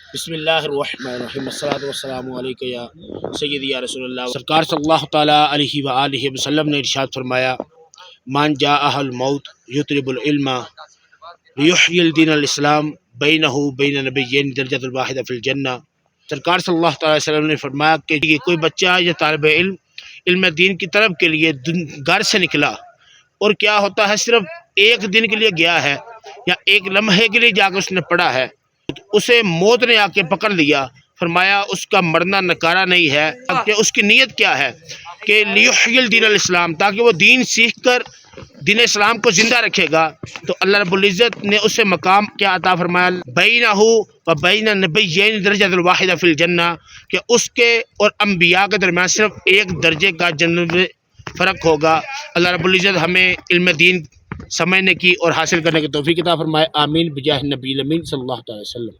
बिस्मिल्लाहिर्रहमानिर्रहीम अस्सलातु वस्सलामु अलैका या सय्यदी या रसूलल्लाह। सरकार सल्लल्लाहु तआला अलैहि व आलिहि वसल्लम ने इरशाद फरमाया, मान जाअहल मौत युतरिबुल इल्मा लियुहयिल दीनल इस्लाम बैनहु बैन नबिय्यैन दरजतुल वाहिदा फिल जन्नह। सरकार सल्लल्लाहु अलैहि वसल्लम ने फरमाया कि कोई बच्चा या तालिब इल्म इल्म दीन की तरफ के लिए घर से निकला और क्या होता है, सिर्फ एक दिन के लिए गया है या एक लम्हे के लिए जाकर उसने पढ़ा है, उसे मौत ने आके पकड़ लिया। फरमाया उसका मरना नकारा नहीं है, कि उसकी नीयत क्या है कि लियुहयिल दीन इस्लाम, ताकि वो दीन सीख कर दीन इस्लाम को जिंदा रखेगा। तो अल्लाह रब्बुल इज़्ज़त ने उसे मकाम क्या अता फरमाया, बैनहु व बैन नबिय्यैन दरजतुल वाहिदा फिल जन्नह, कि उसके और अंबिया के दरमियान सिर्फ एक दर्जे का जन्नत में फ़र्क होगा। अल्लाह रब्बुल इज़्ज़त हमें इल्म दीन समझने की और हासिल करने की तौफीक अता फरमाए। आमीन बिजाह नबी अमीन सल्लल्लाहु अलैहि वसल्लम।